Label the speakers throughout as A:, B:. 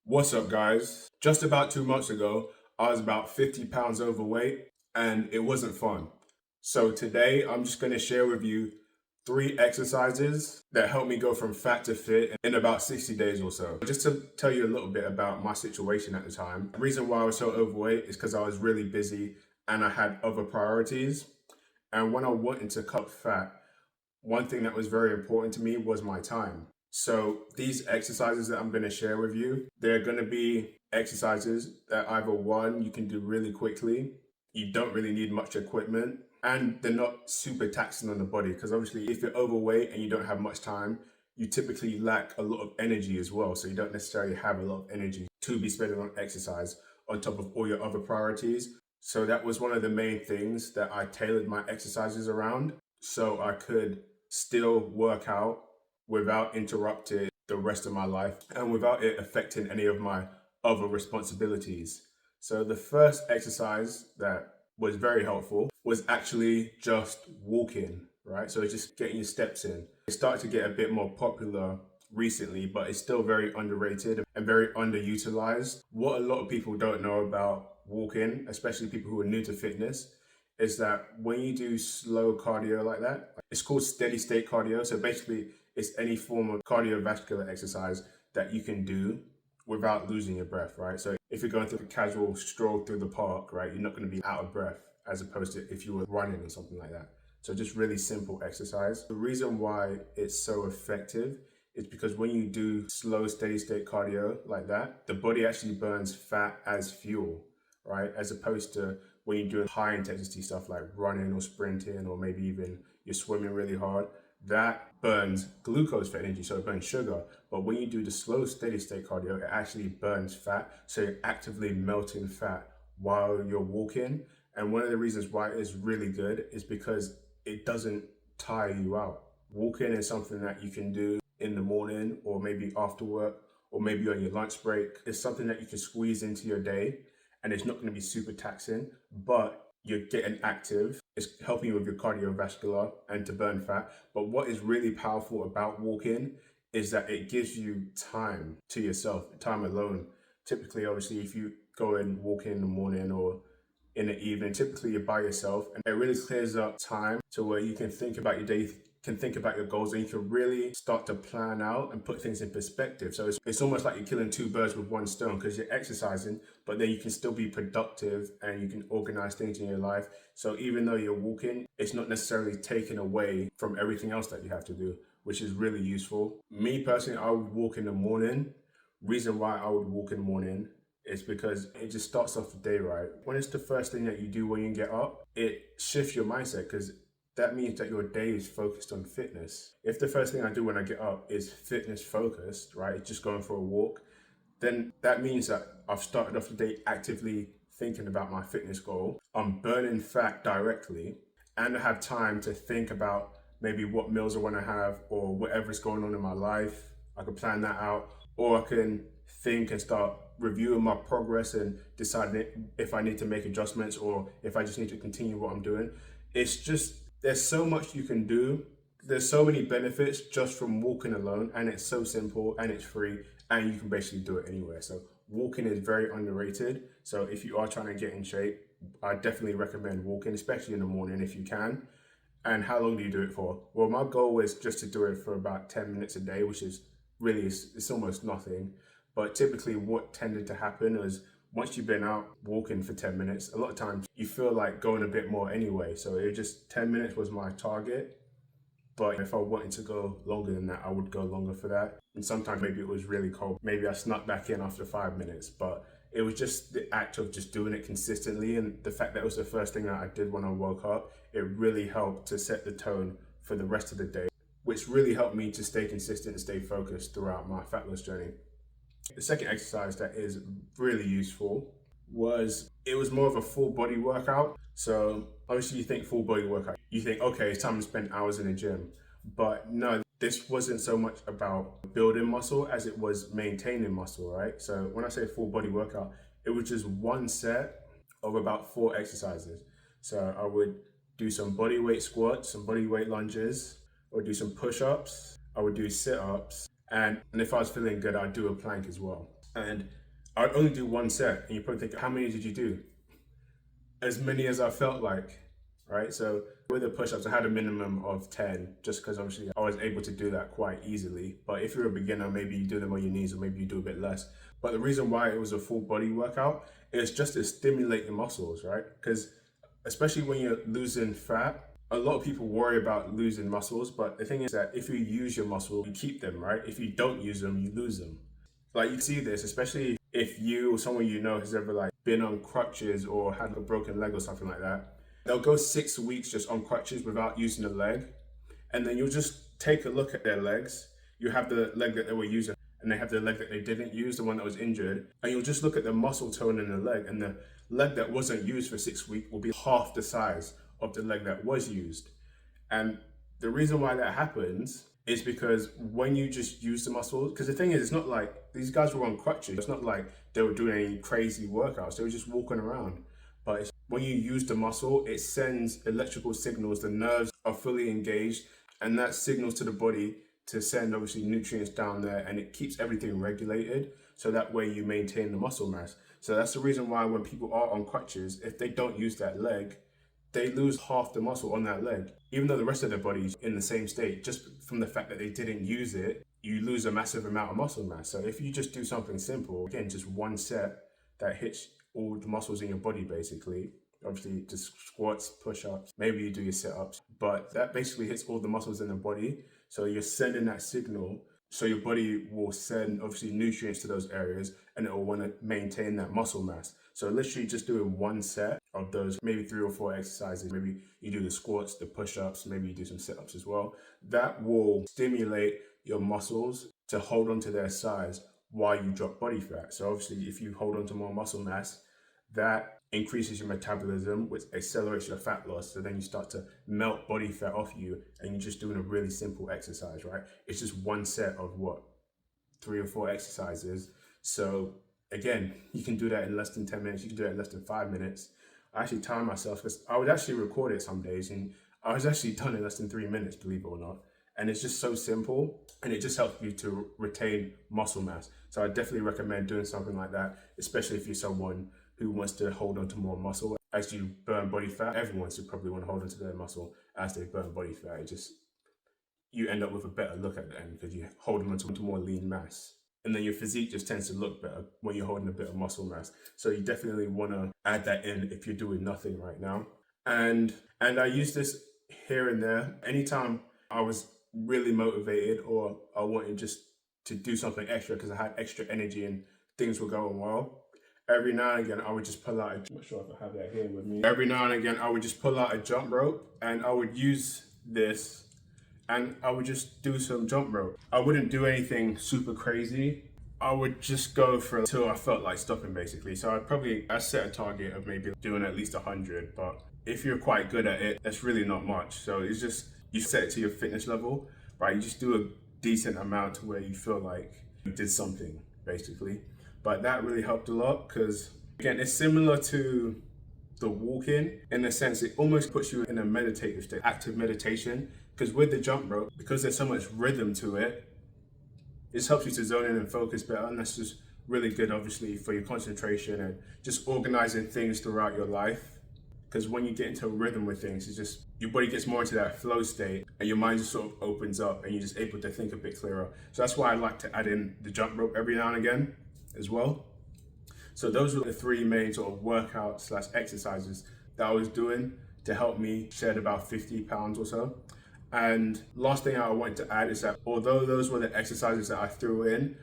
A: What's up, guys? Just about 2 months ago, I was about 50 pounds overweight and it wasn't fun. So, today I'm just going to share with you 3 exercises that helped me go from fat to fit in about 60 days or so. Just to tell you a little bit about my situation at the time, the reason why I was so overweight is because I was really busy and I had other priorities. And when I wanted to cut fat, one thing that was very important to me was my time. So these exercises that I'm going to share with you, they're going to be exercises that either one, you can do really quickly, you don't really need much equipment, and they're not super taxing on the body. Because obviously, if you're overweight and you don't have much time, you typically lack a lot of energy as well. So you don't necessarily have a lot of energy to be spending on exercise on top of all your other priorities. So that was one of the main things that I tailored my exercises around so I could still work out without interrupting the rest of my life and without it affecting any of my other responsibilities. So the first exercise that was very helpful was actually just walking, right? So it's just getting your steps in. It started to get a bit more popular recently, but it's still very underrated and very underutilized. What a lot of people don't know about walking, especially people who are new to fitness, is that when you do slow cardio like that, it's called steady state cardio. So basically, it's any form of cardiovascular exercise that you can do without losing your breath, right? So if you're going through a casual stroll through the park, right, you're not going to be out of breath as opposed to if you were running or something like that. So just really simple exercise. The reason why it's so effective is because when you do slow steady state cardio like that, the body actually burns fat as fuel, right? As opposed to when you're doing high intensity stuff like running or sprinting, or maybe even you're swimming really hard, that burns glucose for energy, so it burns sugar. But when you do the slow steady state cardio, it actually burns fat, so you're actively melting fat while you're walking. And one of the reasons why it's really good is because it doesn't tire you out. Walking is something that you can do in the morning or maybe after work or maybe on your lunch break. It's something that you can squeeze into your day and it's not going to be super taxing, but you're getting active. It's helping you with your cardiovascular and to burn fat. But what is really powerful about walking is that it gives you time to yourself, time alone. Typically, obviously, if you go and walk in the morning or in the evening, typically you're by yourself, and it really clears up time to where you can think about your day, can think about your goals, and you can really start to plan out and put things in perspective. So it's almost like you're killing two birds with one stone, because you're exercising, but then you can still be productive and you can organize things in your life. So even though you're walking, it's not necessarily taken away from everything else that you have to do, which is really useful. Me personally, I would walk in the morning. Reason why I would walk in the morning is because it just starts off the day right. When it's the first thing that you do when you get up, it shifts your mindset, because that means that your day is focused on fitness. If the first thing I do when I get up is fitness focused, right, just going for a walk, then that means that I've started off the day actively thinking about my fitness goal. I'm burning fat directly, and I have time to think about maybe what meals I want to have or whatever's going on in my life. I can plan that out, or I can think and start reviewing my progress and deciding if I need to make adjustments or if I just need to continue what I'm doing. It's just, there's so much you can do. There's so many benefits just from walking alone, and it's so simple and it's free, and you can basically do it anywhere. So walking is very underrated. So if you are trying to get in shape, I definitely recommend walking, especially in the morning if you can. And how long do you do it for? Well, my goal is just to do it for about 10 minutes a day, which is really, it's almost nothing. But typically what tended to happen is once you've been out walking for 10 minutes, a lot of times you feel like going a bit more anyway. So it just 10 minutes was my target. But if I wanted to go longer than that, I would go longer for that. And sometimes maybe it was really cold. Maybe I snuck back in after 5 minutes, but it was just the act of just doing it consistently. And the fact that it was the first thing that I did when I woke up, it really helped to set the tone for the rest of the day, which really helped me to stay consistent and stay focused throughout my fat loss journey. The second exercise that is really useful was, it was more of a full body workout. So obviously you think full body workout, you think, okay, it's time to spend hours in the gym. But no, this wasn't so much about building muscle as it was maintaining muscle, right? So when I say full body workout, it was just one set of about 4 exercises. So I would do some body weight squats, some body weight lunges, or do some push-ups, I would do sit-ups, and if I was feeling good, I'd do a plank as well. And I'd only do one set, and you probably think, how many did you do? As many as I felt like, right? So with the push-ups, I had a minimum of 10, just because obviously I was able to do that quite easily. But if you're a beginner, maybe you do them on your knees, or maybe you do a bit less. But the reason why it was a full body workout is just to stimulate your muscles, right? Because especially when you're losing fat, a lot of people worry about losing muscles, but the thing is that if you use your muscle, you keep them, right? If you don't use them, you lose them. Like you see this, especially if you or someone you know has ever like been on crutches or had a broken leg or something like that. They'll go 6 weeks just on crutches without using a leg. And then you'll just take a look at their legs. You have the leg that they were using and they have the leg that they didn't use, the one that was injured. And you'll just look at the muscle tone in the leg, and the leg that wasn't used for 6 weeks will be half the size of the leg that was used. And the reason why that happens is because when you just use the muscles, because the thing is, it's not like these guys were on crutches. It's not like they were doing any crazy workouts. They were just walking around. But when you use the muscle, it sends electrical signals. The nerves are fully engaged, and that signals to the body to send obviously nutrients down there, and it keeps everything regulated. So that way you maintain the muscle mass. So that's the reason why when people are on crutches, if they don't use that leg, they lose half the muscle on that leg, even though the rest of their body is in the same state. Just from the fact that they didn't use it, you lose a massive amount of muscle mass. So if you just do something simple, again, just one set that hits all the muscles in your body, basically, obviously just squats, push-ups, maybe you do your sit-ups, but that basically hits all the muscles in the body. So you're sending that signal, so your body will send obviously nutrients to those areas, and it will want to maintain that muscle mass. So literally just doing one set of those, maybe 3 or 4 exercises, maybe you do the squats, the push-ups, maybe you do some sit-ups as well. That will stimulate your muscles to hold on to their size while you drop body fat. So obviously if you hold on to more muscle mass, that increases your metabolism, which accelerates your fat loss. So then you start to melt body fat off you, and you're just doing a really simple exercise, right? It's just one set of 3 or 4 exercises. So again, you can do that in less than 10 minutes. You can do it in less than 5 minutes. I actually time myself because I would actually record it some days, and I was actually done in less than 3 minutes, believe it or not. And it's just so simple, and it just helps you to retain muscle mass. So I definitely recommend doing something like that, especially if you're someone who wants to hold on to more muscle. As you burn body fat, everyone should probably want to hold on to their muscle as they burn body fat. It just, you end up with a better look at the end because you're holding on to more lean mass. And then your physique just tends to look better when you're holding a bit of muscle mass. So you definitely want to add that in if you're doing nothing right now. And I use this here and there. Anytime I was really motivated or I wanted just to do something extra because I had extra energy and things were going well, every now and again I would just pull out, I'm not sure if I have that here with me. Every now and again I would just pull out a jump rope, and I would use this and I would just do some jump rope. I wouldn't do anything super crazy. I would just go for until I felt like stopping, basically. So I set a target of maybe doing at least 100, but if you're quite good at it, that's really not much. So it's just, you set it to your fitness level, right? You just do a decent amount to where you feel like you did something, basically. But that really helped a lot because, again, it's similar to the walking in a sense. It almost puts you in a meditative state, active meditation, because with the jump rope, because there's so much rhythm to it, it just helps you to zone in and focus better, and that's just really good obviously for your concentration and just organizing things throughout your life. Because when you get into a rhythm with things, it's just, your body gets more into that flow state and your mind just sort of opens up and you're just able to think a bit clearer. So that's why I like to add in the jump rope every now and again as well. So those were the 3 main sort of workouts / exercises that I was doing to help me shed about 50 pounds or so. And last thing I wanted to add is that although those were the exercises that I threw in,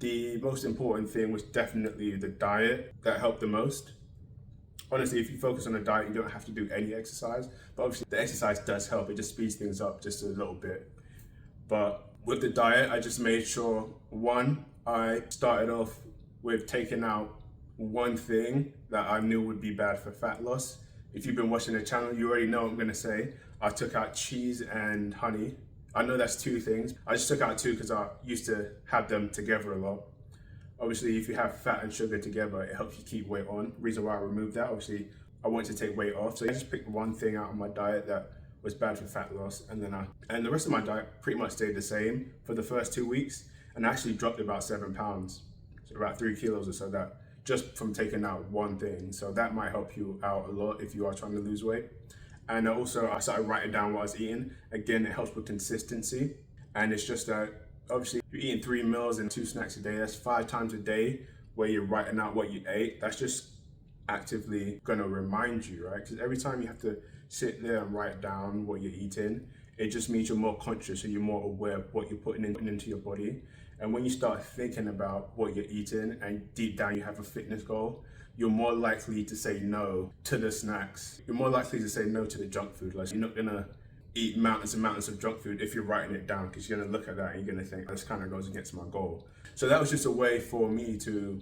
A: the most important thing was definitely the diet that helped the most. Honestly, if you focus on a diet, you don't have to do any exercise, but obviously the exercise does help. It just speeds things up just a little bit. But with the diet, I just made sure, one, I started off with taking out one thing that I knew would be bad for fat loss. If you've been watching the channel, you already know what I'm gonna say. I took out cheese and honey. I know that's 2 things. I just took out 2 because I used to have them together a lot. Obviously, if you have fat and sugar together, it helps you keep weight on. Reason why I removed that, obviously, I wanted to take weight off. So I just picked one thing out of my diet that was bad for fat loss. And the rest of my diet pretty much stayed the same for the first 2 weeks. And I actually dropped about 7 pounds. so about 3 kilos or so, that just from taking out one thing. So that might help you out a lot if you are trying to lose weight. And also I started writing down what I was eating. Again, it helps with consistency. And it's just that obviously you're eating 3 meals and 2 snacks a day. That's 5 times a day where you're writing out what you ate. That's just actively gonna remind you, right? Because every time you have to sit there and write down what you're eating, it just means you're more conscious, so you're more aware of what you're putting into your body. And when you start thinking about what you're eating and deep down you have a fitness goal, you're more likely to say no to the snacks. You're more likely to say no to the junk food. Like, you're not gonna eat mountains and mountains of junk food if you're writing it down, because you're gonna look at that and you're gonna think, this kind of goes against my goal. So that was just a way for me to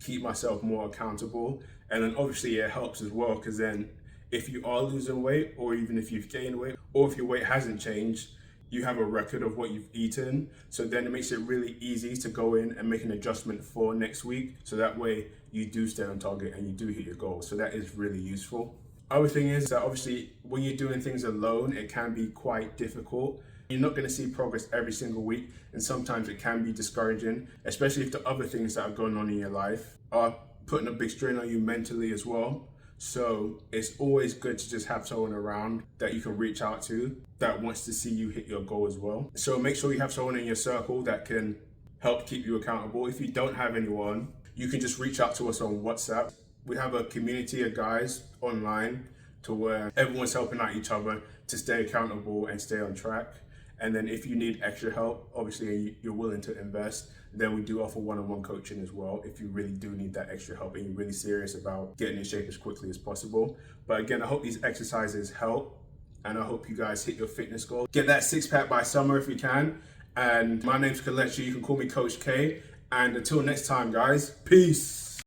A: keep myself more accountable. And then obviously it helps as well, because then if you are losing weight, or even if you've gained weight, or if your weight hasn't changed, you have a record of what you've eaten. So then it makes it really easy to go in and make an adjustment for next week. So that way you do stay on target and you do hit your goal. So that is really useful. Other thing is that obviously when you're doing things alone, it can be quite difficult. You're not going to see progress every single week, and sometimes it can be discouraging, especially if the other things that are going on in your life are putting a big strain on you mentally as well. So it's always good to just have someone around that you can reach out to that wants to see you hit your goal as well. So make sure you have someone in your circle that can help keep you accountable. If you don't have anyone, you can just reach out to us on WhatsApp. We have a community of guys online to where everyone's helping out each other to stay accountable and stay on track. And then if you need extra help, obviously you're willing to invest, then we do offer one-on-one coaching as well if you really do need that extra help and you're really serious about getting in shape as quickly as possible. But again, I hope these exercises help, and I hope you guys hit your fitness goal. Get that 6-pack by summer if you can. And my name's Kelechi, you can call me Coach K. And until next time, guys, peace.